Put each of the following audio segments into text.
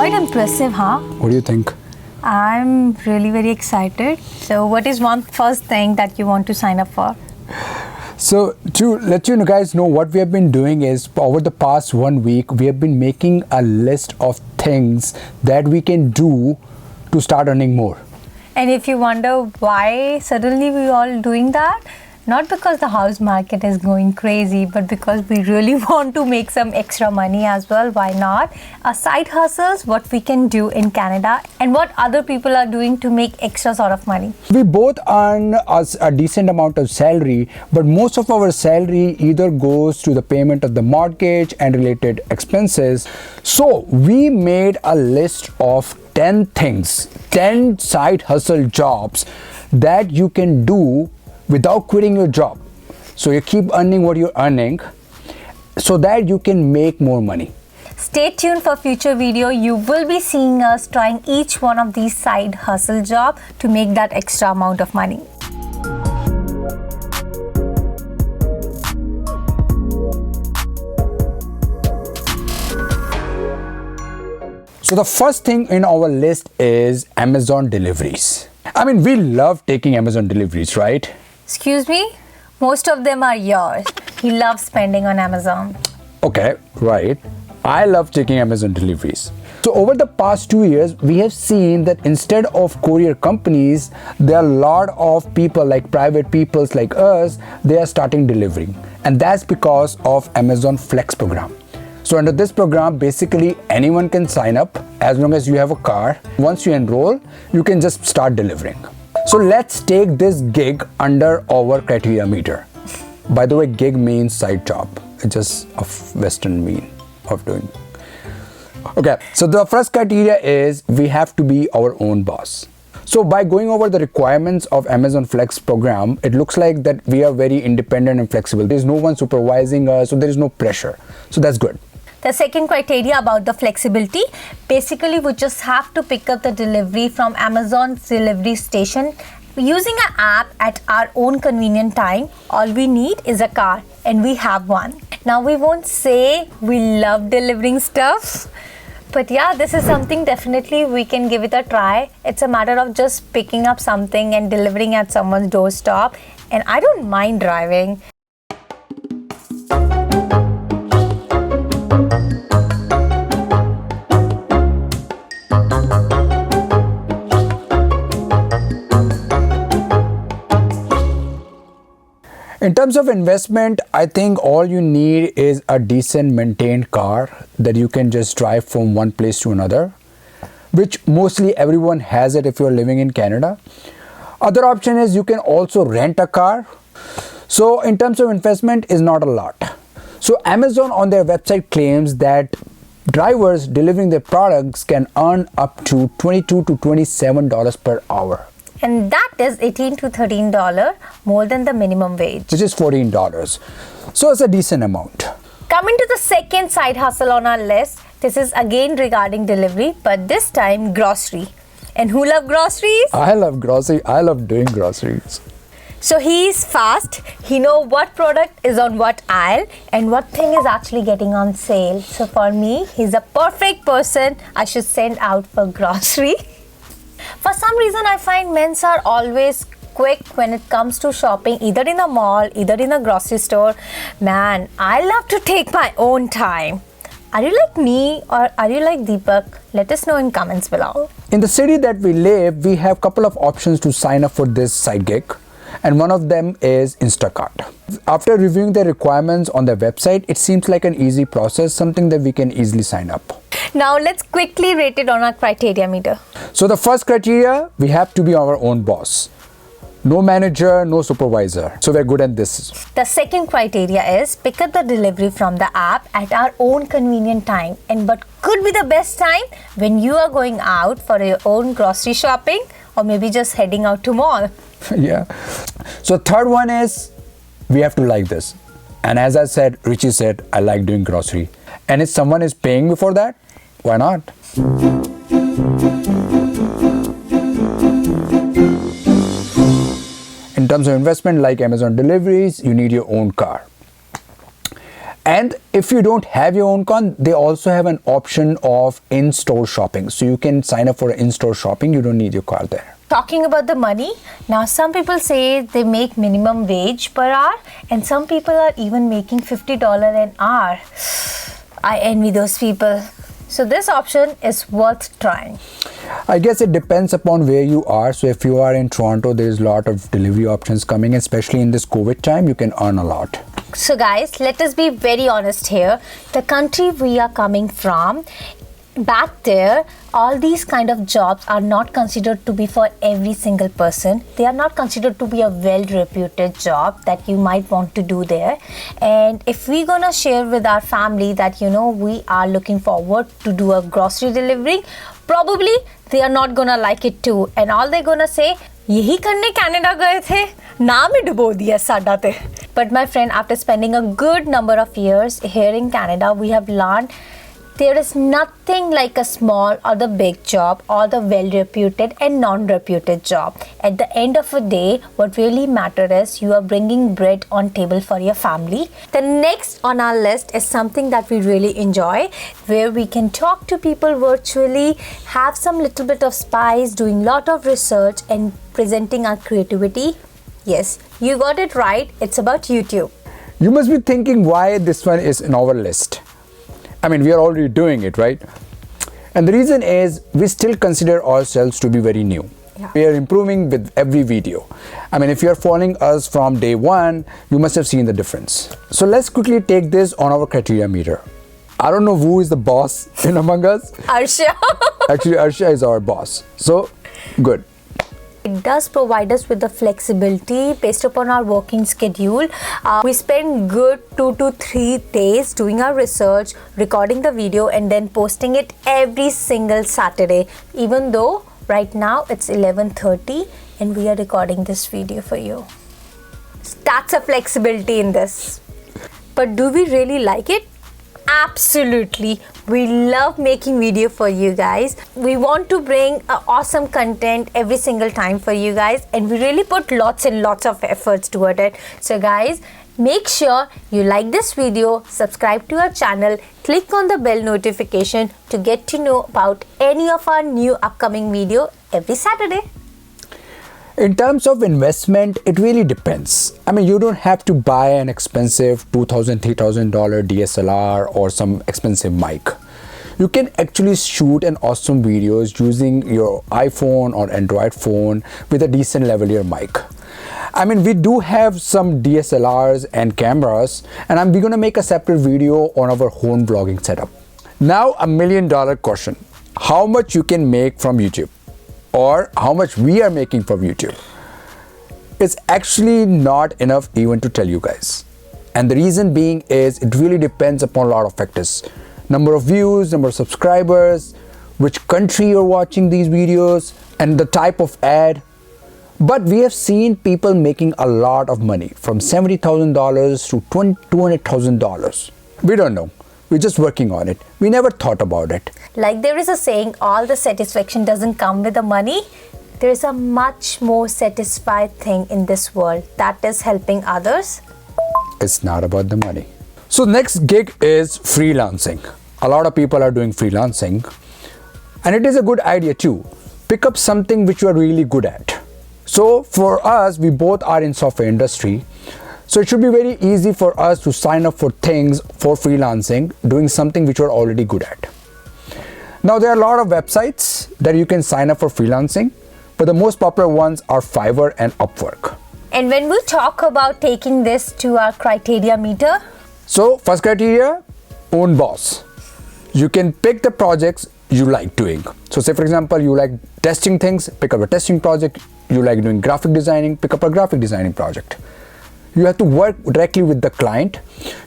Quite impressive, huh? What do you think? I'm really very excited. So what is one first thing that you want to sign up for? So to let you guys know what we have been doing is over the past 1 week, we have been making a list of things that we can do to start earning more. And if you wonder why suddenly we all doing that, not because the house market is going crazy, but because we really want to make some extra money as well. Why not? A side hustles, what we can do in Canada and what other people are doing to make extra sort of money. We both earn a decent amount of salary, but most of our salary either goes to the payment of the mortgage and related expenses. So we made a list of 10 things, 10 side hustle jobs that you can do without quitting your job. So you keep earning what you're earning so that you can make more money. Stay tuned for future video. You will be seeing us trying each one of these side hustle job to make that extra amount of money. So the first thing in our list is Amazon deliveries. I mean, we love taking Amazon deliveries, right? Excuse me? Most of them are yours. He loves spending on Amazon. Okay, right. I love taking Amazon deliveries. So over the past 2 years, we have seen that instead of courier companies, there are a lot of people like private peoples like us, they are starting delivering. And that's because of Amazon Flex program. So under this program, basically anyone can sign up as long as you have a car. Once you enroll, you can just start delivering. So let's take this gig under our criteria meter. By the way, gig means side job. It's just a Western mean of doing. Okay, so the first criteria is we have to be our own boss. So by going over the requirements of Amazon Flex program, it looks like that we are very independent and flexible. There's no one supervising us, so there is no pressure. So that's good. The second criteria about the flexibility, basically we just have to pick up the delivery from Amazon's delivery station using an app at our own convenient time. All we need is a car and we have one. Now we won't say we love delivering stuff, but yeah, this is something definitely we can give it a try. It's a matter of just picking up something and delivering at someone's doorstep, and I don't mind driving. In terms of investment, I think all you need is a decent maintained car that you can just drive from one place to another, which mostly everyone has it if you're living in Canada. Other option is you can also rent a car. So in terms of investment is not a lot. So Amazon on their website claims that drivers delivering their products can earn up to $22 to $27 per hour. And that is $18 to $13 more than the minimum wage, which is $14. So it's a decent amount. Coming to the second side hustle on our list, this is again regarding delivery, but this time grocery. And who love groceries? I love grocery. I love doing groceries. So he's fast. He knows what product is on what aisle and what thing is actually getting on sale. So for me, he's a perfect person I should send out for grocery. For some reason, I find men are always quick when it comes to shopping, either in a mall, either in a grocery store. Man, I love to take my own time. Are you like me or are you like Deepak? Let us know in comments below. In the city that we live, we have a couple of options to sign up for this side gig. And one of them is Instacart. After reviewing the requirements on their website, it seems like an easy process, something that we can easily sign up. Now let's quickly rate it on our criteria meter. So the first criteria, we have to be our own boss. No manager, no supervisor. So we're good at this. The second criteria is pick up the delivery from the app at our own convenient time. And what could be the best time? When you are going out for your own grocery shopping or maybe just heading out to mall. Yeah. So third one is we have to like this. And as I said, Richie said, I like doing grocery. And if someone is paying me for that, why not? In terms of investment, like Amazon deliveries, you need your own car. And if you don't have your own car, they also have an option of in-store shopping. So you can sign up for in-store shopping. You don't need your car there. Talking about the money, now some people say they make minimum wage per hour and some people are even making $50 an hour. I envy those people. So this option is worth trying. I guess it depends upon where you are. So if you are in Toronto, there's a lot of delivery options coming, especially in this COVID time, you can earn a lot. So guys, let us be very honest here. The country we are coming from, back there, all these kind of jobs are not considered to be for every single person. They are not considered to be a well-reputed job that you might want to do there. And if we're gonna share with our family that, you know, we are looking forward to do a grocery delivery, probably they are not gonna like it too. And all they're gonna say, यही करने Canada गए थे, नाम ही डुबो दिया साडा ते. But my friend, after spending a good number of years here in Canada, we have learned there is nothing like a small or the big job or the well-reputed and non-reputed job. At the end of the day, what really matters is you are bringing bread on table for your family. The next on our list is something that we really enjoy, where we can talk to people virtually, have some little bit of spice, doing lot of research and presenting our creativity. Yes, you got it right. It's about YouTube. You must be thinking why this one is in our list. I mean, we are already doing it, right? And the reason is we still consider ourselves to be very new. Yeah. We are improving with every video. I mean, if you are following us from day one, you must have seen the difference. So let's quickly take this on our criteria meter. I don't know who is the boss in among us. Arsha. Actually, Arsha is our boss. So, good. It does provide us with the flexibility based upon our working schedule. We spend good 2 to 3 days doing our research, recording the video and then posting it every single Saturday. Even though right now it's 11:30 and we are recording this video for you. That's a flexibility in this. But do we really like it? Absolutely. We love making video for you guys. We want to bring awesome content every single time for you guys and we really put lots and lots of efforts toward it. So guys, make sure you like this video, subscribe to our channel, click on the bell notification to get to know about any of our new upcoming video every Saturday. In terms of investment, it really depends. I mean, you don't have to buy an expensive $2,000, $3,000 DSLR or some expensive mic. You can actually shoot an awesome videos using your iPhone or Android phone with a decent lavalier mic. I mean, we do have some DSLRs and cameras, and we're gonna make a separate video on our home vlogging setup. Now, $1 million question. How much you can make from YouTube? Or how much we are making from YouTube? It's actually not enough even to tell you guys. And the reason being is it really depends upon a lot of factors. Number of views, number of subscribers, which country you're watching these videos, and the type of ad. But we have seen people making a lot of money, from $70,000 to $200,000. We don't know. We're just working on it. We never thought about it. Like there is a saying, all the satisfaction doesn't come with the money. There is a much more satisfied thing in this world, that is helping others. It's not about the money. So next gig is freelancing. A lot of people are doing freelancing. And it is a good idea too. Pick up something which you are really good at. So for us, we both are in software industry. So it should be very easy for us to sign up for things for freelancing, doing something which we're already good at. Now there are a lot of websites that you can sign up for freelancing, but the most popular ones are Fiverr and Upwork. And when we talk about taking this to our criteria meter, so first criteria, own boss. You can pick the projects you like doing. So say for example, you like testing things, pick up a testing project. You like doing graphic designing, pick up a graphic designing project. You have to work directly with the client.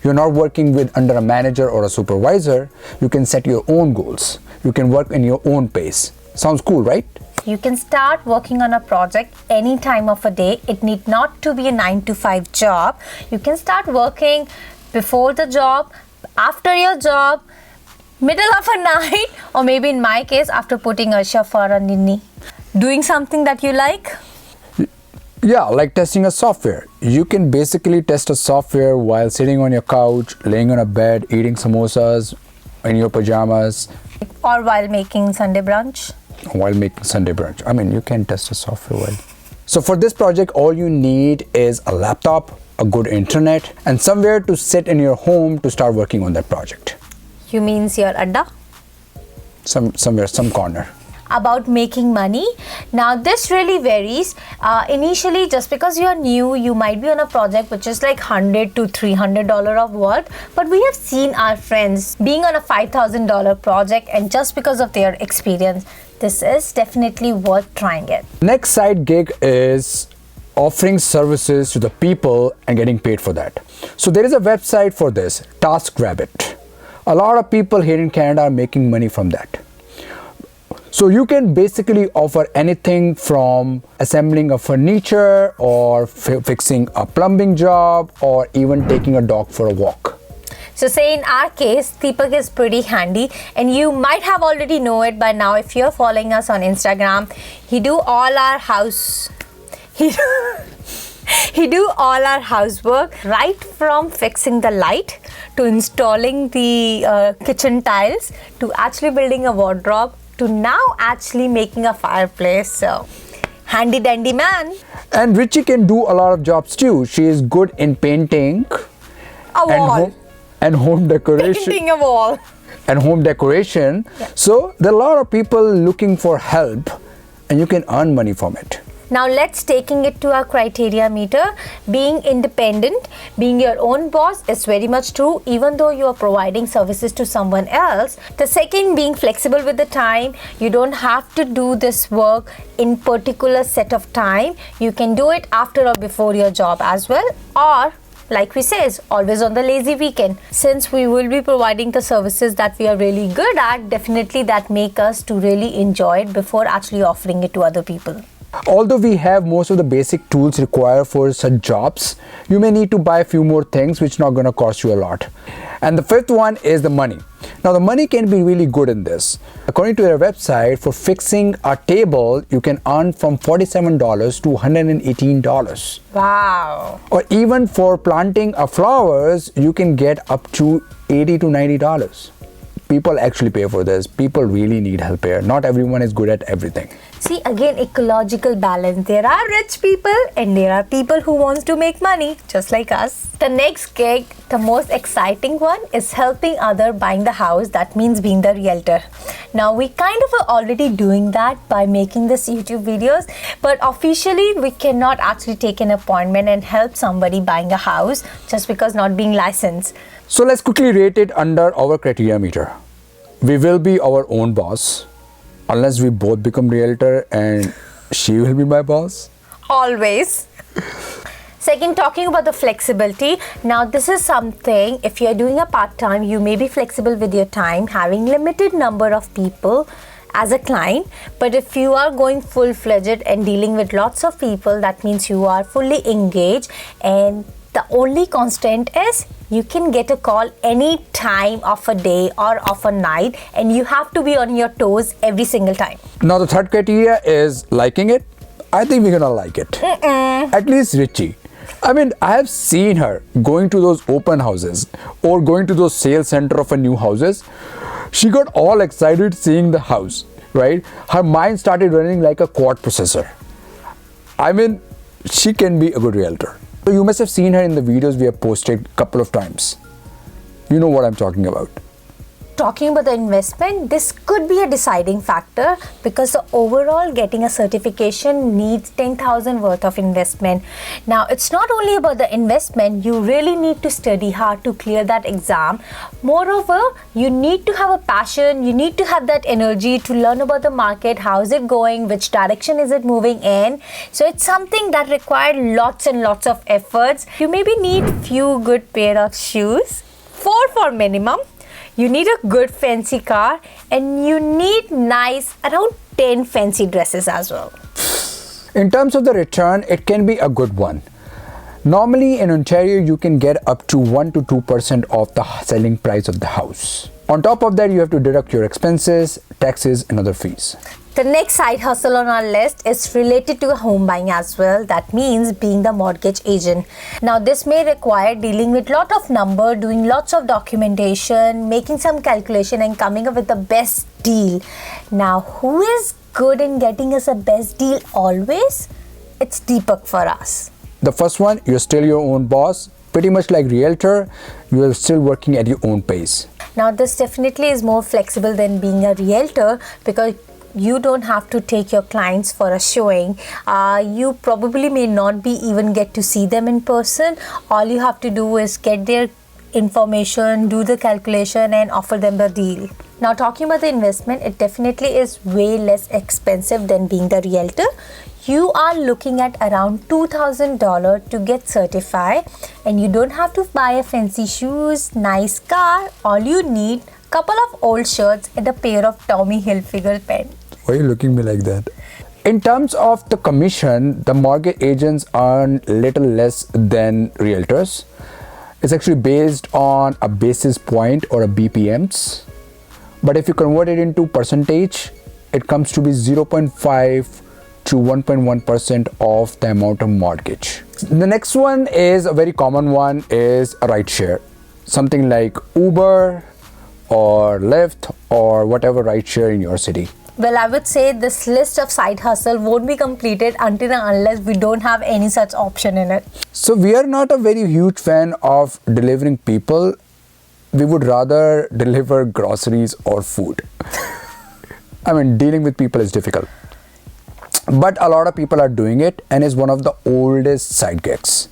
You're not working with under a manager or a supervisor. You can set your own goals. You can work in your own pace. Sounds cool, right? you can start working on a project any time of a day. It need not to be a 9 to 5 job. You can start working before the job, after your job, middle of a night, or maybe in my case, after putting a for a ninni. Doing something that you like? Yeah, like testing a software. You can basically test a software while sitting on your couch, laying on a bed, eating samosas in your pajamas. Or while making Sunday brunch. While making Sunday brunch. I mean, you can test a software while. So for this project, all you need is a laptop, a good internet, and somewhere to sit in your home to start working on that project. You means your adda? Somewhere, some corner. About making money. Now this really varies. Initially, just because you're new, you might be on a project which is like $100 to $300 of work, but we have seen our friends being on a $5,000 project, and just because of their experience, this is definitely worth trying it. Next side gig is offering services to the people and getting paid for that. So there is a website for this, TaskRabbit. A lot of people here in Canada are making money from that. So you can basically offer anything from assembling a furniture or fixing a plumbing job or even taking a dog for a walk. So say in our case, Deepak is pretty handy, and you might have already know it by now if you're following us on Instagram. He do all our housework, right from fixing the light to installing the kitchen tiles to actually building a wardrobe to now actually making a fireplace. So handy dandy man. And Richie can do a lot of jobs too. She is good in painting A wall. and home decoration. Painting a wall. And home decoration. Yeah. So there are a lot of people looking for help, and you can earn money from it. Now let's taking it to our criteria meter. Being independent, being your own boss is very much true, even though you are providing services to someone else. The second, being flexible with the time. You don't have to do this work in particular set of time. You can do it after or before your job as well, or like we says, always on the lazy weekend. Since we will be providing the services that we are really good at, definitely that make us to really enjoy it before actually offering it to other people. Although we have most of the basic tools required for such jobs, you may need to buy a few more things which not going to cost you a lot. And the fifth one is the money. Now the money can be really good in this. According to their website, for fixing a table, you can earn from $47 to $118. Wow. Or even for planting a flowers, you can get up to $80 to $90. People actually pay for this. People really need help here. Not everyone is good at everything. See, again, ecological balance. There are rich people and there are people who wants to make money, just like us. The next gig, the most exciting one, is helping other buying the house. That means being the realtor. Now, we kind of are already doing that by making this YouTube videos, but officially we cannot actually take an appointment and help somebody buying a house just because not being licensed. So let's quickly rate it under our criteria meter. We will be our own boss, unless we both become realtor and she will be my boss. Always. Second, talking about the flexibility. Now, this is something, if you're doing a part-time, you may be flexible with your time, having limited number of people as a client. But if you are going full-fledged and dealing with lots of people, that means you are fully engaged, and the only constant is you can get a call any time of a day or of a night, and you have to be on your toes every single time. Now the third criteria is liking it. I think we're gonna like it. At least Richie. I mean, I have seen her going to those open houses or going to those sales center of a new houses. She got all excited seeing the house, right? Her mind started running like a quad processor. I mean, she can be a good realtor. So you must have seen her in the videos we have posted a couple of times. You know what I'm talking about. Talking about the investment, this could be a deciding factor because the overall getting a certification needs 10,000 worth of investment. Now, it's not only about the investment, you really need to study hard to clear that exam. Moreover, you need to have a passion, you need to have that energy to learn about the market, how is it going, which direction is it moving in. So it's something that required lots and lots of efforts. You maybe need few good pair of shoes, 4 for minimum. You need a good fancy car, and you need nice around 10 fancy dresses as well. In terms of the return, it can be a good one. Normally in Ontario, you can get up to 1 to 2% of the selling price of the house. On top of that, you have to deduct your expenses, taxes, and other fees. The next side hustle on our list is related to home buying as well. That means being the mortgage agent. Now this may require dealing with lot of number, doing lots of documentation, making some calculation and coming up with the best deal. Now who is good in getting us a best deal always? It's Deepak for us. The first one, you're still your own boss. Pretty much like realtor, you are still working at your own pace. Now this definitely is more flexible than being a realtor because you don't have to take your clients for a showing. You probably may not be even get to see them in person. All you have to do is get their information, do the calculation and offer them the deal. Now talking about the investment, it definitely is way less expensive than being the realtor. You are looking at around $2,000 to get certified and you don't have to buy a fancy shoes, nice car. All you need couple of old shirts and a pair of Tommy Hilfiger pants. Why are you looking at me like that? In terms of the commission, the mortgage agents earn little less than realtors. It's actually based on a basis point or a BPMs. But if you convert it into percentage, it comes to be 0.5 to 1.1% of the amount of mortgage. The next one is a very common one, is a ride share. Something like Uber or Lyft or whatever ride share in your city. Well, I would say this list of side hustle won't be completed until and unless we don't have any such option in it. So we are not a very huge fan of delivering people. We would rather deliver groceries or food. I mean, dealing with people is difficult. But a lot of people are doing it and is one of the oldest side gigs.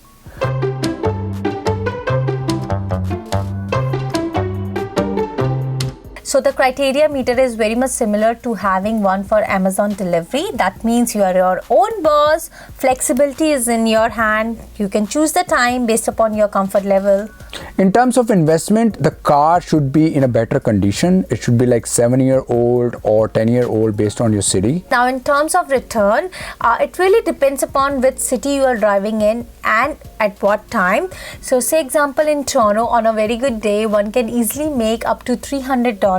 So the criteria meter is very much similar to having one for Amazon delivery. That means you are your own boss. Flexibility is in your hand. You can choose the time based upon your comfort level. In terms of investment, the car should be in a better condition. It should be like 7-year-old or 10-year-old based on your city. Now in terms of return, it really depends upon which city you are driving in and at what time. So say example in Toronto, on a very good day, one can easily make up to $300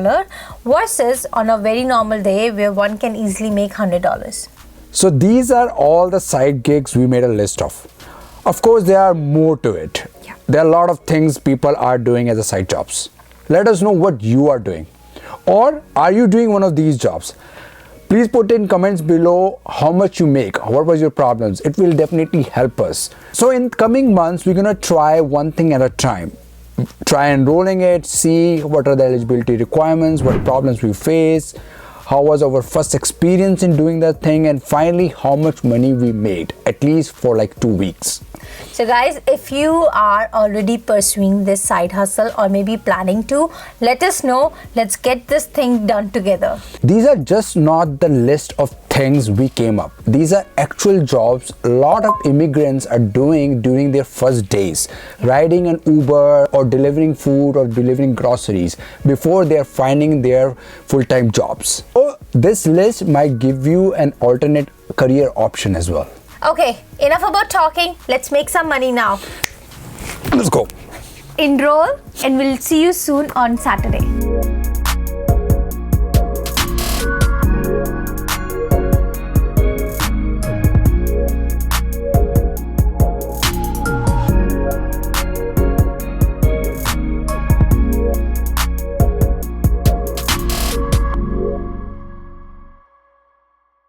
versus on a very normal day where one can easily make $100. So these are all the side gigs we made a list of. Of course, there are more to it. Yeah. There are a lot of things people are doing as a side jobs. Let us know what you are doing. Or are you doing one of these jobs? Please put in comments below how much you make, what was your problems. It will definitely help us. So in coming months, we're gonna try one thing at a time. Try enrolling it, see what are the eligibility requirements, what problems we face, how was our first experience in doing that thing, and finally how much money we made, at least for like 2 weeks. So guys, if you are already pursuing this side hustle or maybe planning to, let us know. Let's get this thing done together. These are just not the list of things we came up. These are actual jobs a lot of immigrants are doing during their first days, riding an Uber or delivering food or delivering groceries before they're finding their full-time jobs. So this list might give you an alternate career option as well. Okay, enough about talking. Let's make some money now. Let's go. Enroll and we'll see you soon on Saturday.